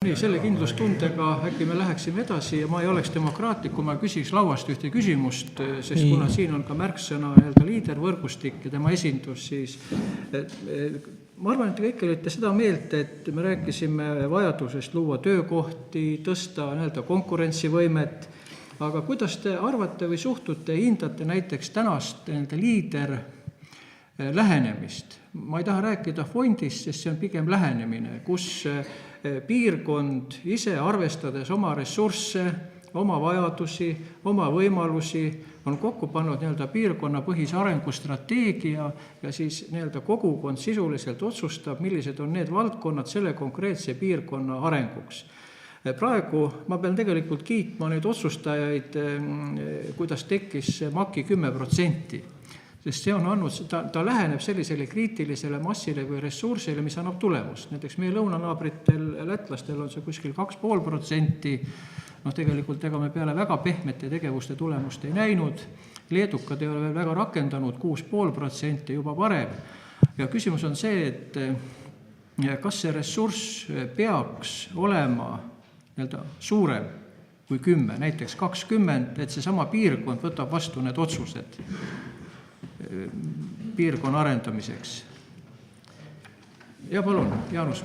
Nii, selle kindlustundega äkki me läheksime edasi ja ma ei oleks demokraatlik, kui ma küsiks lauast ühte küsimust, sest kuna siin on ka märksõna liidervõrgustik ja tema esindus, siis ma arvan, et kõik olite seda meelt, et me rääkisime vajadusest luua töökohti, tõsta konkurentsivõimet, aga kuidas te arvate või suhtute, hindate näiteks tänast liider lähenemist? Ma ei taha rääkida fondist, sest see on pigem lähenemine, kus piirkond ise arvestades oma ressursse, oma vajadusi, oma võimalusi on kokku pannud piirkonna põhise arengustrateegia ja siis kogukond sisuliselt otsustab, millised on need valdkonnad selle konkreetse piirkonna arenguks. Praegu ma pean tegelikult kiitma neid otsustajaid, kuidas tekkis MAK-i 10%. Sest see on andnud, ta läheneb sellisele kriitilisele massile või ressursile, mis annab tulemust. Näiteks meie lõunanaabritel, lätlastel on see kuskil 2,5%, tegelikult ega me peale väga pehmete tegevuste tulemust ei näinud, leedukad ei ole veel väga rakendanud, 6,5% juba parem. Ja küsimus on see, et kas see ressurss peaks olema suurem kui 10, näiteks 20, et seesama piirkond võtab vastu need otsused piirkonna arendamiseks. Ja palun, Jaanus.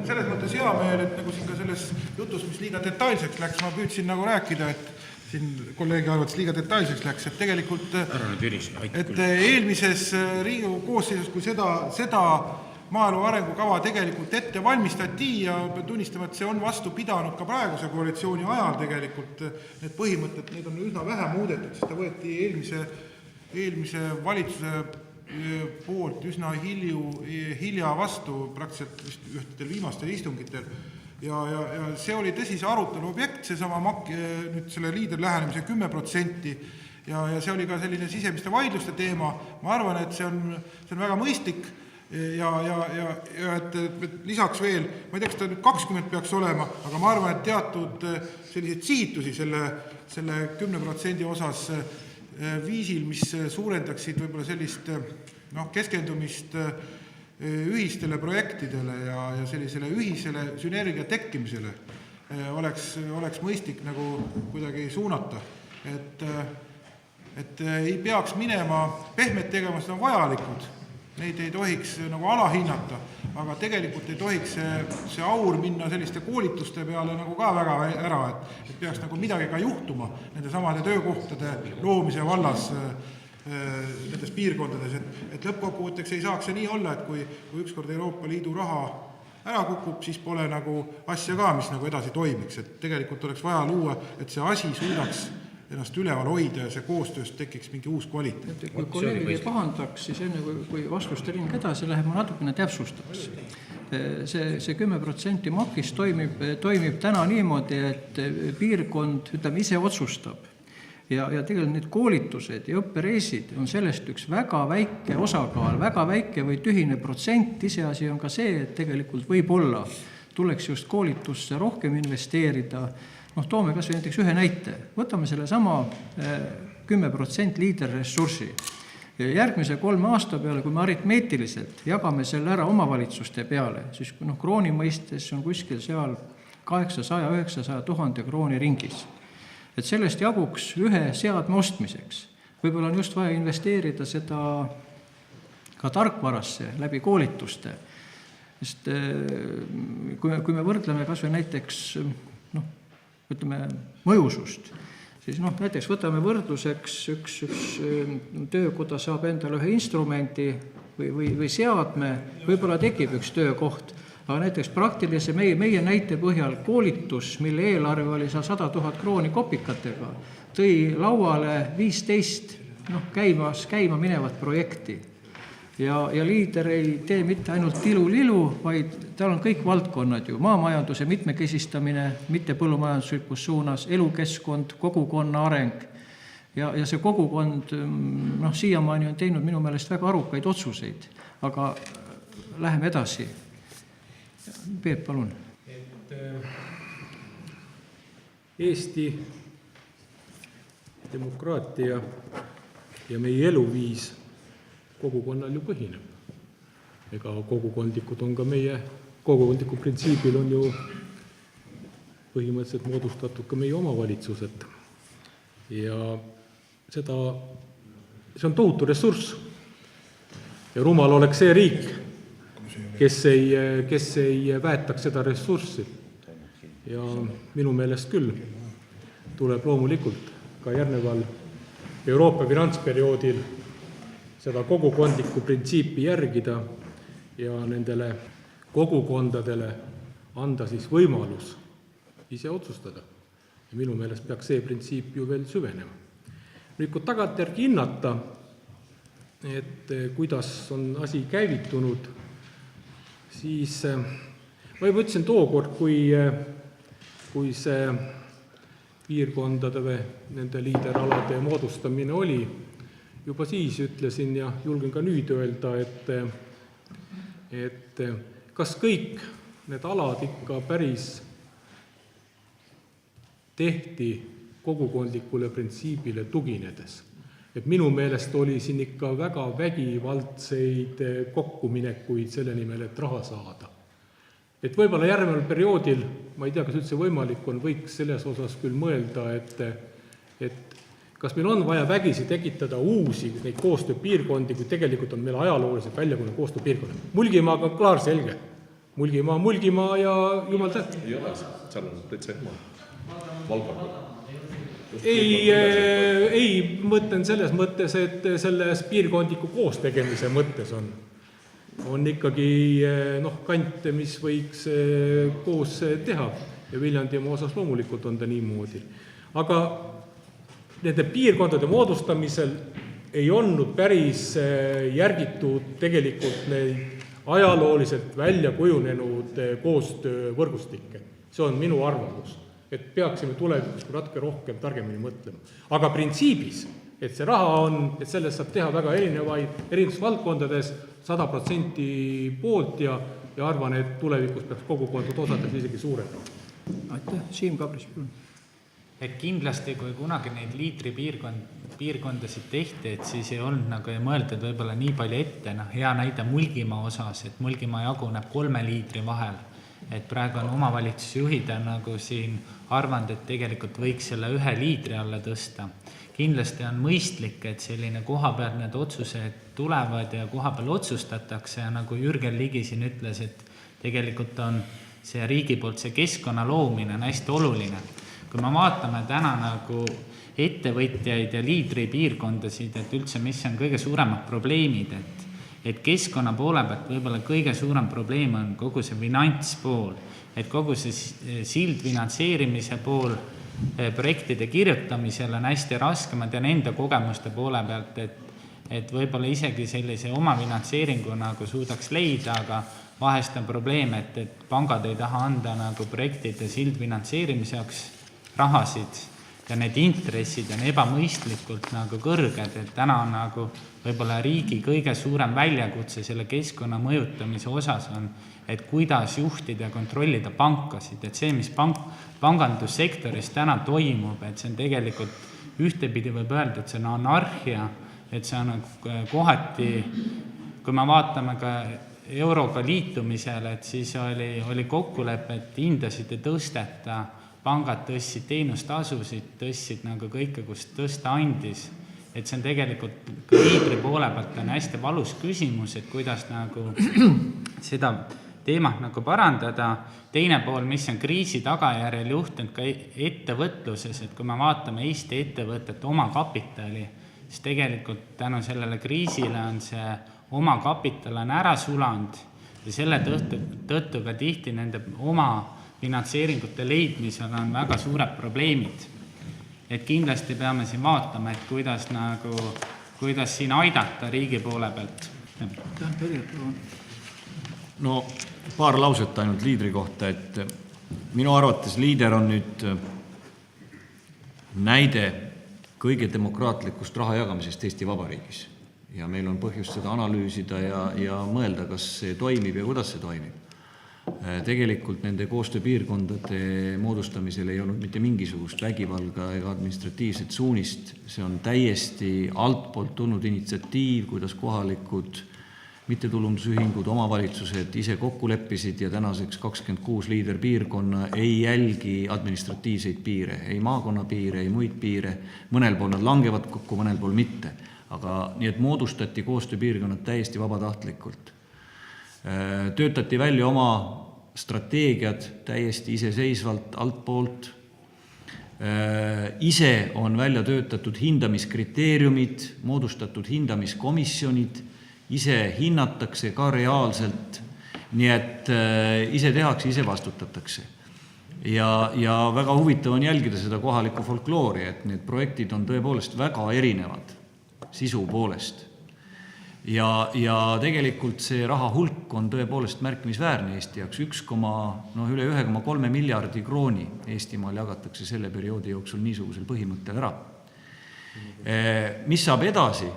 Selles mõttes hea meel, et nagu siin ka selles jutus, mis liiga detailseks läks, ma püüdsin nagu rääkida, et siin kolleegi arvates liiga detailseks läks, et tegelikult et eelmises Riigikogu koosseisus, kui seda maaelu arengukava tegelikult ette valmistati ja tunnistama, et see on vastu pidanud ka praeguse koalitsiooni ajal tegelikult need põhimõtted, need on üsna vähe muudetud, sest ta võeti eelmise valitsuse poolt üsna hilja vastu praktiliselt vist ühtedel viimastel istungitel ja see oli tõsise arutelu objekt, seesama MAK, nüüd selle liiderlähenemise 10% ja see oli ka selline sisemiste vaidluste teema. Ma arvan, et see on väga mõistlik ja et lisaks veel, ma ei tea, kas ta nüüd 20 peaks olema, aga ma arvan, et teatud selliseid sihitusi selle 10% osas viisil, mis suurendaksid võib-olla sellist keskendumist ühistele projektidele ja sellisele ühisele sünergia tekkimisele oleks mõistlik nagu kuidagi suunata. Et ei peaks minema pehmed tegemused on vajalikud, neid ei tohiks nagu alahinnata, aga tegelikult ei tohiks see aur minna selliste koolituste peale nagu ka väga ära, et peaks nagu midagi ka juhtuma nende samade töökohtade loomise vallas nendes piirkondades, et lõppkokkuvõtteks ei saaks see nii olla, et kui ükskord Euroopa Liidu raha ära kukub, siis pole nagu asja ka, mis nagu edasi toimiks, et tegelikult oleks vaja luua, et see asi suudaks ennast üleval hoida ja see koostööst tekiks mingi uus kvaliteet. Kui kolleegid ei pahandaks, siis enne kui vastuste ring edasi läheb, ma natukene täpsustaks. See 10% MAK-is toimib täna niimoodi, et piirkond ise otsustab. Ja tegelikult need koolitused ja õppereisid on sellest üks väga väike osakaal, väga väike või tühine protsent. Iseasi on ka see, et tegelikult võib-olla tuleks just koolitusse rohkem investeerida. Toome kas või näiteks ühe näite. Võtame selle sama 10% liiderressurssi. Järgmise 3 aasta peale, kui me aritmeetiliselt jagame selle ära omavalitsuste peale, siis krooni mõistes on kuskil seal 800-900 000 krooni ringis. Et sellest jaguks ühe seadme ostmiseks. Võib-olla on just vaja investeerida seda ka tarkvarasse läbi koolituste. Sest kui me võrdleme kas või näiteks mõjusust, siis näiteks võtame võrdluseks üks töökoda saab endale ühe instrumendi või seadme, võib-olla tekib üks töökoht, aga näiteks praktilise meie näite põhjal koolitus, mille eelarve oli 100 000 krooni kopikatega, tõi lauale 15 käima minevat projekti. Ja liider ei tee mitte ainult tilu-lilu, vaid tal on kõik valdkonnad ju, maamajanduse mitmekesistamine, mitte põllumajanduslikus suunas, elukeskkond, kogukonna areng. Ja see kogukond siiamaani on teinud minu meelest väga arukaid otsuseid, aga läheme edasi. Peep, palun. Eesti demokraatia ja meie eluviis kogukonnal ju põhineb. Ega kogukondlikud on ka meie, kogukondliku printsiibil on ju põhimõtteliselt moodustatud ka meie omavalitsused. Ja see on tohutu ressurss. Ja rumal oleks see riik, kes ei väetaks seda ressurssi. Ja minu meelest küll tuleb loomulikult ka järgneval Euroopa finantsperioodil seda kogukondlikku printsiipi järgida ja nendele kogukondadele anda siis võimalus ise otsustada. Ja minu meelest peaks see printsiip ju veel süvenema. Nüüd, kui tagantjärgi hinnata, et kuidas on asi käivitunud, siis ma juba ütlesin tookord, kui see piirkondade või nende liideralade moodustamine oli, juba siis ütlesin ja julgen ka nüüd öelda, et kas kõik need alad ikka päris tehti kogukondlikule printsiibile tuginedes. Et minu meelest oli siin ikka väga vägivaldseid kokkuminekuid selle nimel, et raha saada. Et võib-olla järgneval perioodil, ma ei tea, kas üldse võimalik on, võiks selles osas küll mõelda, et kas meil on vaja vägisi tekitada uusi neid koostööpiirkondi, kui tegelikult on meil ajalooliselt väljakujunenud koostööpiirkond. Mulgimaaga on klaar selge. Mulgimaa ja jumal täht. Ei ole, seal on täitsa Valga. Ei, mõtlen selles mõttes, et selles piirkondliku koostegemise mõttes on ikkagi kant, mis võiks koos teha ja Viljandimaa osas loomulikult on ta niimoodi. Aga nende piirkondade moodustamisel ei olnud päris järgitud tegelikult neid ajalooliselt välja kujunenud koostöövõrgustikke. See on minu arvamus, et peaksime tulevikus natuke rohkem targemini mõtlema. Aga printsiibis, et see raha on, et sellest saab teha väga erinevates valdkondades 100% poolt ja arvan, et tulevikus peaks kogukondade osades isegi suurema. Aitäh, Siim Kabris. Et kindlasti, kui kunagi neid liitripiirkondasid tehti, et siis ei olnud nagu mõeldud võib-olla nii palju ette, hea näide Mulgimaa osas, et Mulgimaa jaguneb 3 liitri vahel, et praegu on omavalitsusjuhid nagu siin arvanud, et tegelikult võiks selle 1 liitri alla tõsta. Kindlasti on mõistlik, et selline koha peal need otsused tulevad ja koha peal otsustatakse ja nagu Jürgen Ligi siin ütles, et tegelikult on see riigi poolt see keskkonna loomine on hästi oluline. Kui me vaatame täna nagu ettevõtjaid ja liidripiirkondasid, et üldse mis on kõige suuremad probleemid, et keskkonna poole pealt võib-olla kõige suurem probleem on kogu see finantspool, et kogu see sildfinantseerimise pool projektide kirjutamisel on hästi raske, ma tean enda kogemuste poole pealt, et võib-olla isegi sellise omafinantseeringu nagu suudaks leida, aga vahest on probleem, et pangad ei taha anda nagu projektide sildfinantseerimise jaoks rahasid ja need intressid on ebamõistlikult nagu kõrged, et täna on nagu võib-olla riigi kõige suurem väljakutse selle keskkonna mõjutamise osas on, et kuidas juhtida ja kontrollida pankasid, et see, mis pangandussektoris täna toimub, et see on tegelikult ühtepidi võib öelda, et see on anarhia, et see on kohati, kui me vaatame ka euroga liitumisel, et siis oli kokkulepe, et hindasid ei tõsteta, pangad tõstsid teenustasusid, tõstsid nagu kõike, kus tõsta andis. Et see on tegelikult ka liidri poole pealt on hästi valus küsimus, et kuidas nagu seda teemat nagu parandada. Teine pool, mis on kriisi tagajärjel juhtunud ka ettevõtluses, et kui me vaatame Eesti ettevõtete omakapitali, siis tegelikult tänu sellele kriisile on see omakapital on ära sulanud ja selle tõttu ka tihti nende oma finantseeringute leidmisel on väga suured probleemid. Et kindlasti peame siin vaatama, et kuidas siin aidata riigi poole pealt. No paar lauset ainult liidri kohta, et minu arvates liider on nüüd näide kõige demokraatlikust raha jagamisest Eesti Vabariigis. Ja meil on põhjust seda analüüsida ja mõelda, kas see toimib ja kuidas see toimib. Tegelikult nende koostööpiirkondade moodustamisel ei olnud mitte mingisugust vägivalga ega administratiivset suunist. See on täiesti altpoolt tulnud initsiatiiv, kuidas kohalikud mittetulundusühingud, omavalitsused ise kokku leppisid ja tänaseks 26 liiderpiirkonna ei jälgi administratiivseid piire, ei maakonnapiire, ei muid piire, mõnel pool nad langevad kokku, mõnel pool mitte. Aga nii et moodustati koostööpiirkonnad täiesti vabatahtlikult. Töötati välja oma strateegiad täiesti iseseisvalt altpoolt. Ise on välja töötatud hindamiskriteeriumid, moodustatud hindamiskomisjonid, ise hinnatakse ka reaalselt, nii et ise tehakse, ise vastutatakse. Ja väga huvitav on jälgida seda kohalikku folkloori, et need projektid on tõepoolest väga erinevad sisu poolest. Ja tegelikult see raha hulk on tõepoolest märkimisväärne Eesti jaoks, üle 1,3 miljardi krooni Eestimaal jagatakse selle perioodi jooksul niisugusel põhimõttel ära. Mis saab edasi?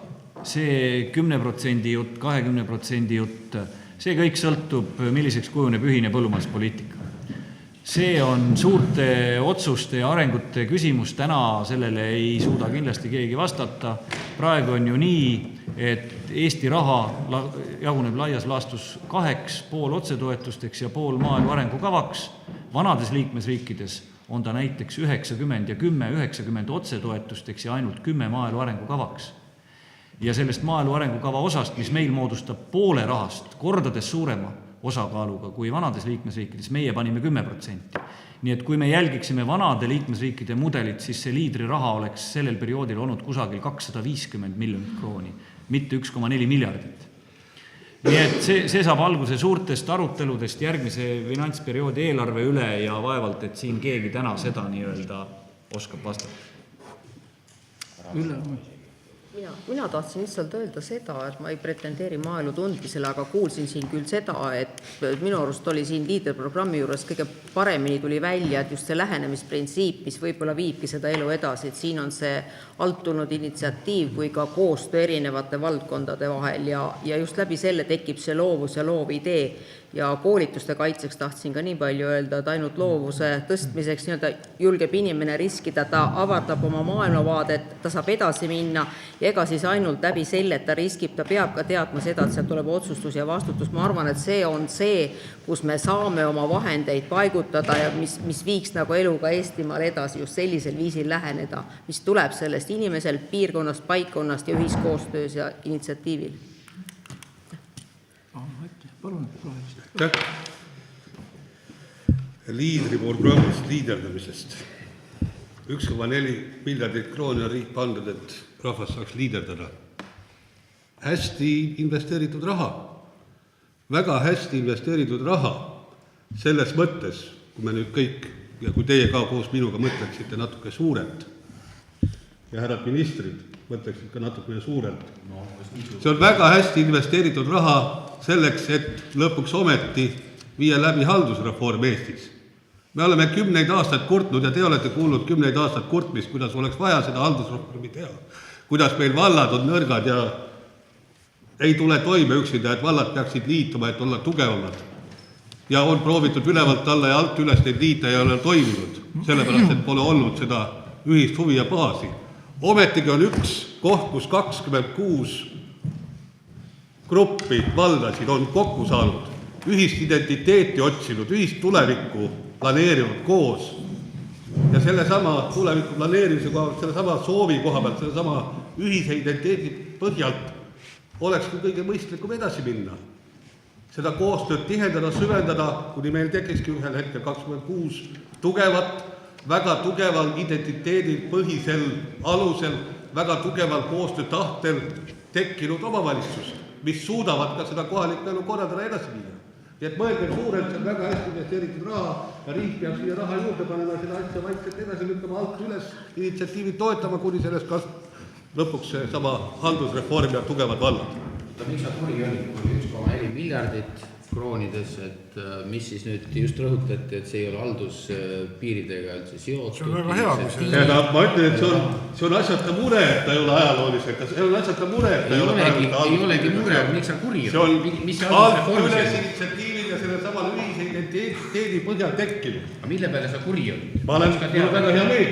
See 10% jutt, 20% jutt, see kõik sõltub, milliseks kujuneb ühine põllumajanduspoliitika. See on suurte otsuste ja arengute küsimus, täna sellele ei suuda kindlasti keegi vastata. Praegu on ju nii, et Eesti raha jaguneb laias laastus 2, pool otsetoetusteks ja pool maaelu arengukavaks. Vanades liikmesriikides on ta näiteks 90 ja 90 otsetoetusteks ja ainult 10 maaelu arengukavaks. Ja sellest maaelu arengukava osast, mis meil moodustab poole rahast, kordades suurema osakaaluga kui vanades liikmesriikides, meie panime 10%. Nii et kui me jälgiksime vanade liikmesriikide mudelit, siis see liidri raha oleks sellel perioodil olnud kusagil 250 miljonit krooni, mitte 1,4 miljardit. Nii et see saab alguse suurtest aruteludest järgmise finantsperioodi eelarve üle ja vaevalt, et siin keegi täna seda nii-öelda oskab vastata. Ülle. Mina tahtsin lihtsalt öelda seda, et ma ei pretendeeri maaelu tundmisele, aga kuulsin siin küll seda, et minu arust oli siin liiderprogrammi juures kõige paremini tuli välja, et just see lähenemisprintsiip, mis võib-olla viibki seda elu edasi, et siin on see alt tulnud initsiatiiv kui ka koostöö erinevate valdkondade vahel ja just läbi selle tekib see loovus ja loovidee. Ja koolituste kaitseks tahtsin ka nii palju öelda, et ainult loovuse tõstmiseks julgeb inimene riskida, ta avardab oma maailmavaadet, ta saab edasi minna ja ega siis ainult läbi selle, et ta riskib, ta peab ka teadma seda, et sealt tuleb otsustus ja vastutus. Ma arvan, et see on see, kus me saame oma vahendeid paigutada ja mis viiks nagu eluga Eestimaal edasi just sellisel viisil läheneda, mis tuleb sellest inimesel, piirkonnast, paikkonnast ja ühiskoostöös ja initsiatiivil. Palun, liidriprogrammist, liiderdamisest. 1,4 miljardit krooni on riik pandud, et rahvas saaks liiderdada. Hästi investeeritud raha. Väga hästi investeeritud raha. Selles mõttes, kui me nüüd kõik, ja kui teie ka koos minuga mõtleksite natuke suurelt, ja härrad ministrid mõtleksid ka natuke suurelt. See on väga hästi investeeritud raha selleks, et lõpuks ometi viia läbi haldusreform Eestis. Me oleme 10 aastat kurtnud ja te olete kuulnud 10 aastat kurtmist, kuidas oleks vaja seda haldusreformi teha. Kuidas meil vallad on nõrgad ja ei tule toime üksinda, et vallad peaksid liituma, et olla tugevamad. Ja on proovitud ülevalt alla ja alt üles neid liita ja ole toiminud, sellepärast, et pole olnud seda ühist huvi ja baasi. Ometigi on üks koht, kus 26 gruppi valdasid on kokku saanud, ühist identiteeti otsinud, ühist tulevikku planeerinud koos. Ja sellesama tuleviku planeerimise koha pealt, sellesama soovi koha pealt, sellesama ühise identiteedi põhjalt oleks kõige mõistlikum edasi minna. Seda koostööd tihendada, süvendada, kuni meil tekikski ühel hetkel 26 tugevat, väga tugeval identiteedi põhisel alusel, väga tugeval koostöötahtel tekkinud omavalitsus, mis suudavad ka seda kohalikku elu korraldada edasi viia. Nii et mõelge suurelt, see on väga hästi investeeritud raha ja riik peab siia raha juurde panema ja seda asja vaikselt edasi lükkama alt üles, initsiatiivi toetama, kuni sellest kasv lõpuks see sama haldusreform ja tugevad vallad. Miks sa kuri oli 1,4 miljardit kroonides, et mis siis nüüd just rõhutati, et see ei ole halduspiiridega üldse seotud. See on väga hea, kui see... Ma ütlen, et see on asjata mure, et ta ei ole ajalooliselt. See on asjata mure, et ta ei olegi mure, miks sa kuri see on alt üles initsiatiivil ja selle samal ühise identiteedi põhjal tekkinud. Aga mille peale sa kuri on? Ma olen väga hea meel.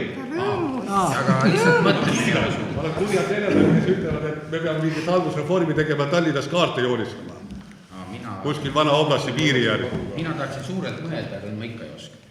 Aga lihtsalt mõtled. Ma olen kurjad venelane, kes ütlevad, et me peame mingit haldusreformi tegema Tallinnas kaarte joonistama. kuskil vana oblasti piiri järgi. mina tahtsin suurelt mõelda, aga ma ikka ei oska.